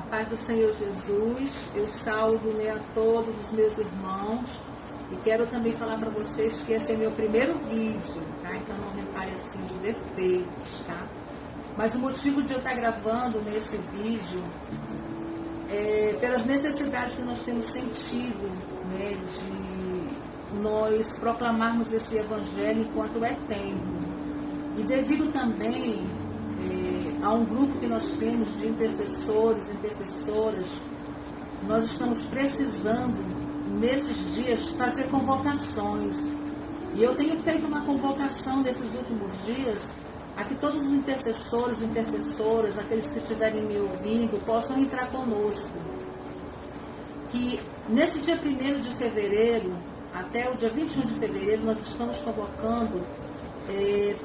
paz do Senhor Jesus. Eu saúdo, né, a todos os meus irmãos e quero também falar para vocês que esse é meu primeiro vídeo, tá? Então não repare assim os defeitos, tá? Mas o motivo de eu estar gravando nesse vídeo é pelas necessidades que nós temos sentido, né, de nós proclamarmos esse evangelho enquanto é tempo. E devido também a um grupo que nós temos de intercessores, intercessoras, nós estamos precisando, nesses dias, fazer convocações. E eu tenho feito uma convocação nesses últimos dias, a que todos os intercessores, intercessoras, aqueles que estiverem me ouvindo, possam entrar conosco. Que nesse dia 1º de fevereiro, até o dia 21 de fevereiro, nós estamos convocando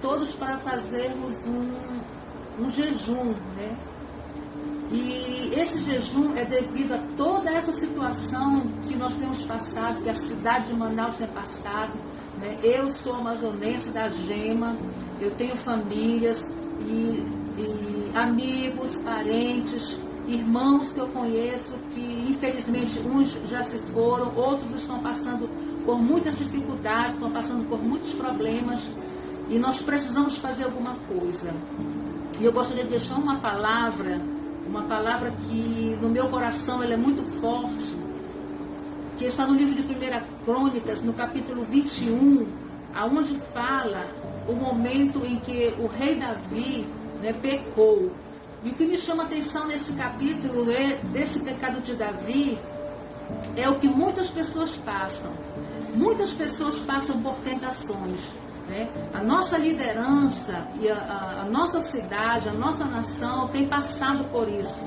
todos para fazermos um jejum, né? E esse jejum é devido a toda essa situação que nós temos passado, que a cidade de Manaus tem passado, né? Eu sou amazonense da Gema, eu tenho famílias e amigos, parentes, irmãos que eu conheço, que infelizmente uns já se foram, outros estão passando por muitas dificuldades, estão passando por muitos problemas, e nós precisamos fazer alguma coisa. E eu gostaria de deixar uma palavra que no meu coração ela é muito forte, que está no livro de 1 Crônicas, no capítulo 21, aonde fala o momento em que o rei Davi, né, pecou. E o que me chama a atenção nesse capítulo desse pecado de Davi é o que muitas pessoas passam. Muitas pessoas passam por tentações. Né? A nossa liderança e a nossa cidade, a nossa nação tem passado por isso.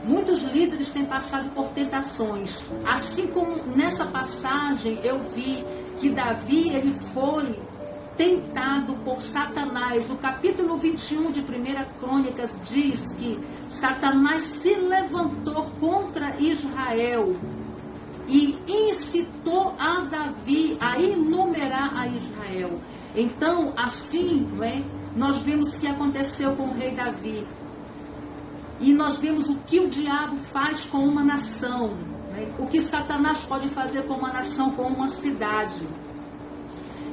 Muitos líderes têm passado por tentações. Assim como nessa passagem eu vi que Davi ele foi tentado por Satanás. O capítulo 21 de 1 Crônicas diz que Satanás se levantou contra Israel e incitou a Davi a enumerar a Israel. Então, assim, né, nós vimos o que aconteceu com o rei Davi. E nós vimos o que o diabo faz com uma nação, né, o que Satanás pode fazer com uma nação, com uma cidade.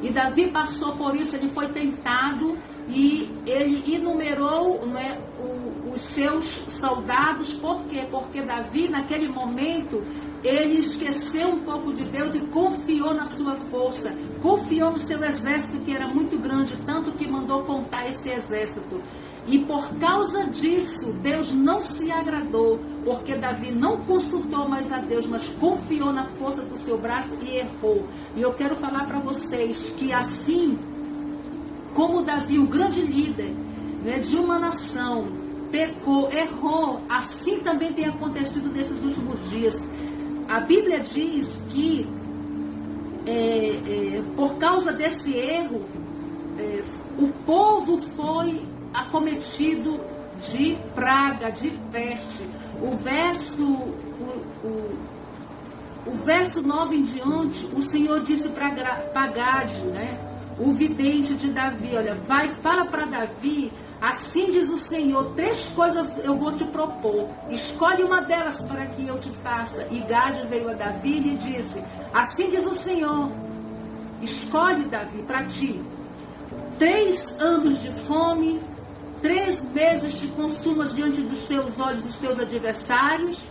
E Davi passou por isso, ele foi tentado e ele enumerou, né, os seus soldados. Por quê? Porque Davi, naquele momento, ele esqueceu um pouco de Deus e confiou na sua força, confiou no seu exército que era muito grande, tanto que mandou contar esse exército. E por causa disso, Deus não se agradou, porque Davi não consultou mais a Deus, mas confiou na força do seu braço e errou. E eu quero falar para vocês que assim como Davi, um grande líder, né, de uma nação, pecou, errou, assim também tem acontecido nesses últimos dias. A Bíblia diz que por causa desse erro, o povo foi acometido de praga, de peste. O verso 9 em diante, o Senhor disse para Gade, né, o vidente de Davi, olha, vai, fala para Davi, assim diz o Senhor, 3 coisas eu vou te propor, escolhe uma delas para que eu te faça. E Gade veio a Davi e lhe disse, assim diz o Senhor, escolhe, Davi, para ti 3 anos de fome, 3 meses de consumas diante dos teus olhos, dos teus adversários,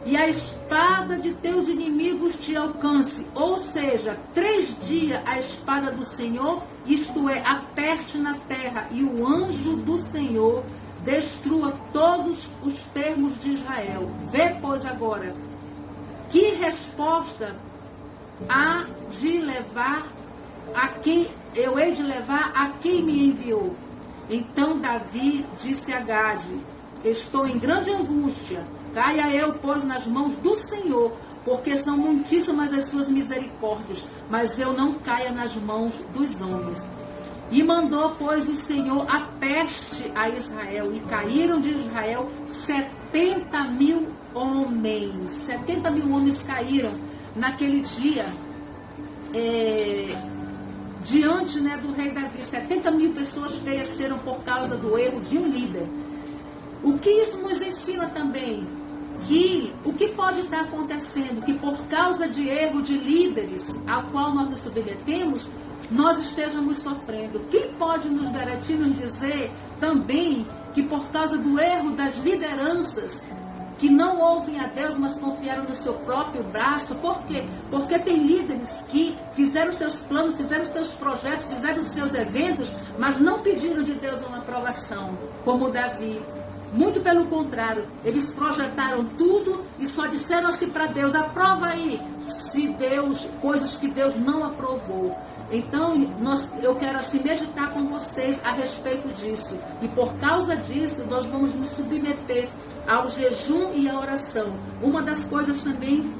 e a espada de teus inimigos te alcance. Ou seja, 3 dias a espada do Senhor, isto é, aperte na terra, e o anjo do Senhor destrua todos os termos de Israel. Vê, pois, agora, que resposta há de levar a quem eu hei de levar a quem me enviou. Então Davi disse a Gade, estou em grande angústia, caia eu, pois, nas mãos do Senhor, porque são muitíssimas as suas misericórdias, mas eu não caia nas mãos dos homens. E mandou, pois, o Senhor a peste a Israel, e caíram de Israel 70.000 homens. 70.000 homens caíram naquele dia, diante, né, do rei Davi. 70.000 pessoas pereceram por causa do erro de um líder. O que isso nos ensina também? que pode estar acontecendo? Que por causa de erro de líderes, ao qual nós nos submetemos, nós estejamos sofrendo. Quem pode nos garantir, nos dizer também que por causa do erro das lideranças, que não ouvem a Deus, mas confiaram no seu próprio braço? Por quê? Porque tem líderes que fizeram seus planos, fizeram seus projetos, fizeram seus eventos, mas não pediram de Deus uma aprovação, como Davi. Muito pelo contrário, eles projetaram tudo e só disseram assim para Deus: aprova aí, se Deus, coisas que Deus não aprovou. Então, eu quero assim meditar com vocês a respeito disso. E por causa disso, nós vamos nos submeter ao jejum e à oração. Uma das coisas também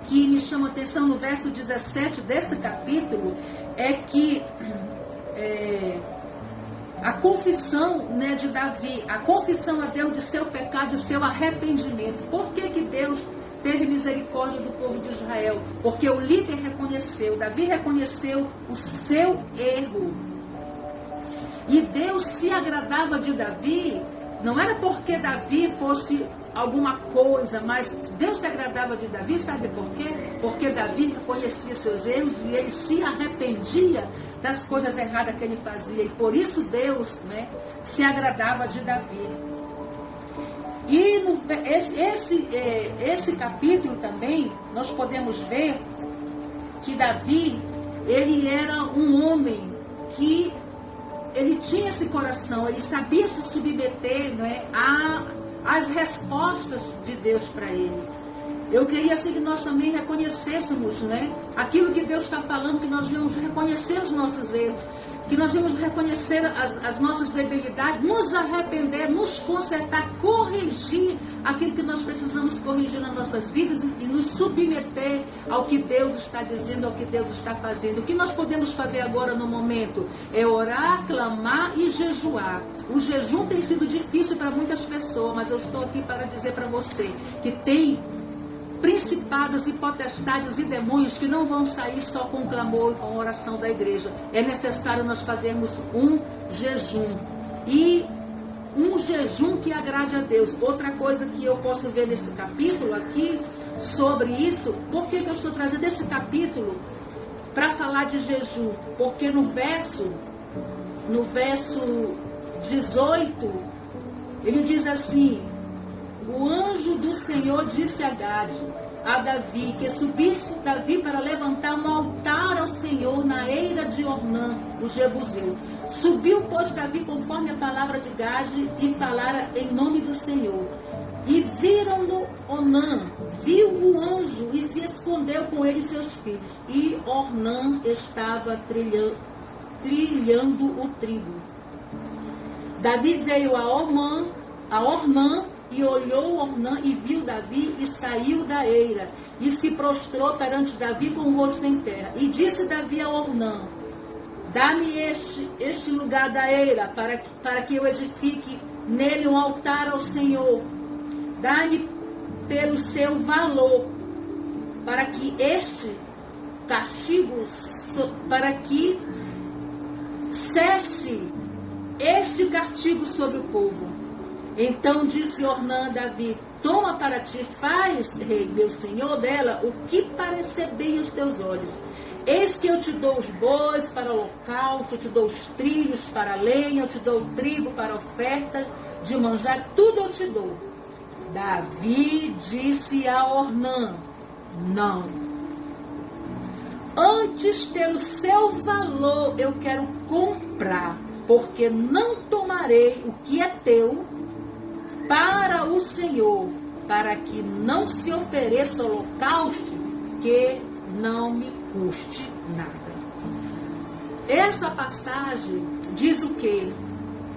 que me chama a atenção no verso 17 desse capítulo é que a confissão, né, de Davi, a confissão a Deus de seu pecado e seu arrependimento. Por que Deus teve misericórdia do povo de Israel? Porque o líder reconheceu, Davi reconheceu o seu erro. E Deus se agradava de Davi, não era porque Davi fosse alguma coisa, mas Deus se agradava de Davi, sabe por quê? Porque Davi reconhecia seus erros e ele se arrependia das coisas erradas que ele fazia. E por isso Deus, né, se agradava de Davi. E esse capítulo também, nós podemos ver que Davi, ele era um homem que ele tinha esse coração, ele sabia se submeter, né, às respostas de Deus para ele. Eu queria assim que nós também reconhecêssemos, né, aquilo que Deus está falando, que nós devemos reconhecer os nossos erros, que nós devemos reconhecer as nossas debilidades, nos arrepender, nos consertar, corrigir aquilo que nós precisamos corrigir nas nossas vidas e nos submeter ao que Deus está dizendo, ao que Deus está fazendo. O que nós podemos fazer agora no momento é orar, clamar e jejuar. O jejum tem sido difícil para muitas pessoas, mas eu estou aqui para dizer para você que tem principados e potestades e demônios que não vão sair só com o clamor e com a oração da igreja. É necessário nós fazermos um jejum. E um jejum que agrade a Deus. Outra coisa que eu posso ver nesse capítulo aqui, sobre isso, por que eu estou trazendo esse capítulo para falar de jejum? Porque no verso 18, ele diz assim: o anjo do Senhor disse a Davi, que subisse Davi para levantar um altar ao Senhor na eira de Ornã, o Jebuseu. Subiu, pois, Davi conforme a palavra de Gade e falara em nome do Senhor. E viram-no Onã, viu o anjo e se escondeu com ele e seus filhos. E Ornã estava trilhando o trigo. Davi veio a Ornã e olhou Ornã e viu Davi e saiu da eira e se prostrou perante Davi com o rosto em terra. E disse Davi a Ornã: dá-me este lugar da eira para que eu edifique nele um altar ao Senhor. Dá-me pelo seu valor, para que este castigo, para que cesse este castigo sobre o povo. Então disse Ornã a Davi: toma para ti, faz, rei, meu senhor, dela o que parecer bem aos teus olhos. Eis que eu te dou os bois para o holocausto, eu te dou os trilhos para a lenha, eu te dou o trigo para a oferta de manjar, tudo eu te dou. Davi disse a Ornã: não. Antes, pelo seu valor, eu quero comprar, porque não tomarei o que é teu para o Senhor, para que não se ofereça holocausto que não me custe nada. Essa passagem diz o quê?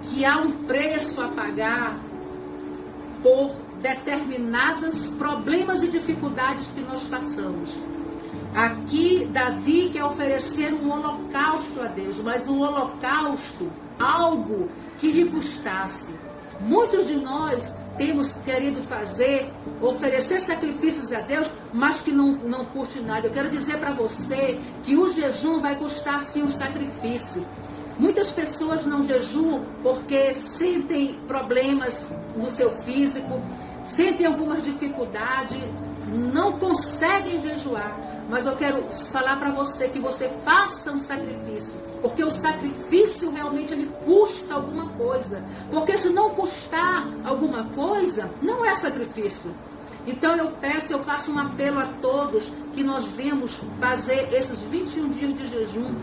Que há um preço a pagar por determinados problemas e dificuldades que nós passamos. Aqui Davi quer oferecer um holocausto a Deus, mas um holocausto, algo que lhe custasse. Muitos de nós temos querido oferecer sacrifícios a Deus, mas que não custe nada. Eu quero dizer para você que o jejum vai custar sim um sacrifício. Muitas pessoas não jejuam porque sentem problemas no seu físico, sentem algumas dificuldades, não conseguem jejuar, mas eu quero falar para você que você faça um sacrifício, porque o sacrifício realmente ele custa alguma coisa, porque se não custar alguma coisa, não é sacrifício. Então eu faço um apelo a todos que nós vemos fazer esses 21 dias de jejum,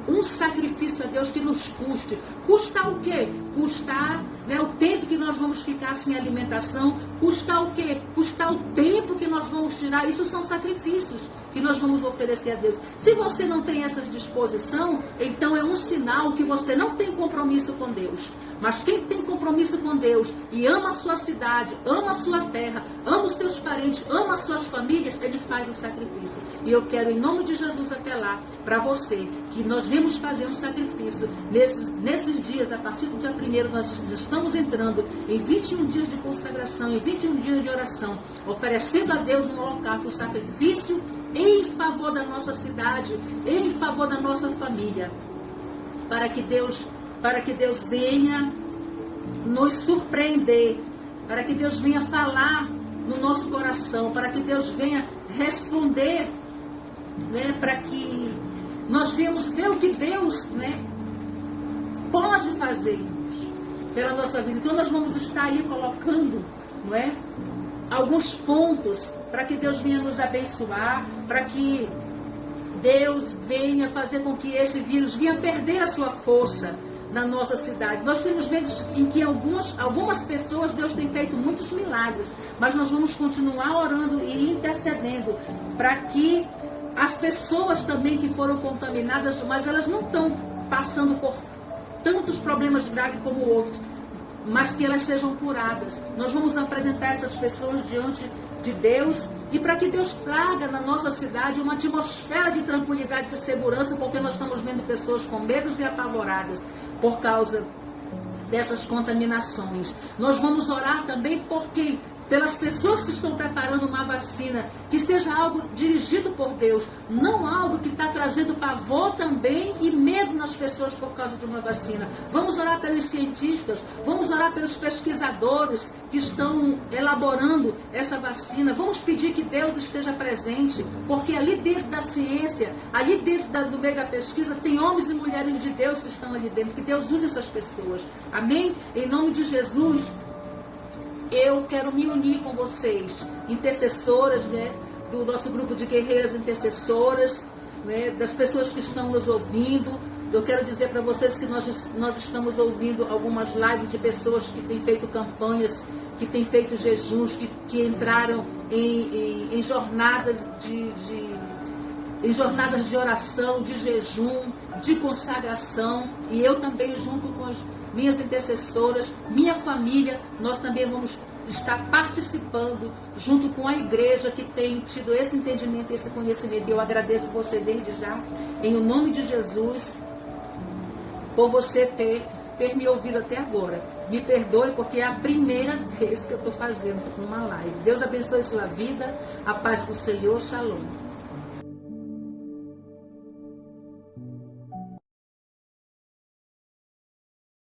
um sacrifício a Deus que nos custe. Custar o quê? Custar, né, o tempo que nós vamos ficar sem alimentação. Custar o quê? Custar o tempo que nós vamos tirar. Isso são sacrifícios que nós vamos oferecer a Deus. Se você não tem essa disposição, então é um sinal que você não tem compromisso com Deus. Mas quem tem compromisso com Deus e ama a sua cidade, ama a sua terra, ama os seus parentes, ama as suas famílias, ele faz o sacrifício. E eu quero, em nome de Jesus, apelar para você que nós vamos fazer um sacrifício nesses dias, a partir do dia 1º, nós estamos entrando em 21 dias de consagração, em 21 dias de oração, oferecendo a Deus um holocausto, um sacrifício em favor da nossa cidade, em favor da nossa família, para que Deus venha nos surpreender, para que Deus venha falar no nosso coração, para que Deus venha responder, né, para que nós venhamos ver o que Deus, né, pode fazer pela nossa vida. Então nós vamos estar aí colocando, não é, alguns pontos para que Deus venha nos abençoar, para que Deus venha fazer com que esse vírus venha perder a sua força na nossa cidade. Nós temos vezes em que algumas pessoas Deus tem feito muitos milagres, mas nós vamos continuar orando e intercedendo para que as pessoas também que foram contaminadas, mas elas não estão passando por tantos problemas graves como outros, mas que elas sejam curadas. Nós vamos apresentar essas pessoas diante de Deus e para que Deus traga na nossa cidade uma atmosfera de tranquilidade e de segurança, porque nós estamos vendo pessoas com medos e apavoradas por causa dessas contaminações. Nós vamos orar também porque pelas pessoas que estão preparando uma vacina, que seja algo dirigido por Deus, não algo que está trazendo pavor também e medo nas pessoas por causa de uma vacina. Vamos orar pelos cientistas, vamos orar pelos pesquisadores que estão elaborando essa vacina. Vamos pedir que Deus esteja presente, porque ali dentro da ciência, ali dentro do meio da pesquisa, tem homens e mulheres de Deus que estão ali dentro, que Deus use essas pessoas. Amém? Em nome de Jesus, eu quero me unir com vocês, intercessoras, né, do nosso grupo de guerreiras intercessoras, né, das pessoas que estão nos ouvindo. Eu quero dizer para vocês que nós estamos ouvindo algumas lives de pessoas que têm feito campanhas, que têm feito jejuns, que entraram em jornadas em jornadas de oração, de jejum, de consagração. E eu também, junto com as minhas intercessoras, minha família, nós também vamos estar participando junto com a igreja que tem tido esse entendimento, esse conhecimento. E eu agradeço você desde já, em o nome de Jesus, por você ter me ouvido até agora. Me perdoe, porque é a primeira vez que eu estou fazendo uma live. Deus abençoe sua vida, a paz do Senhor, shalom.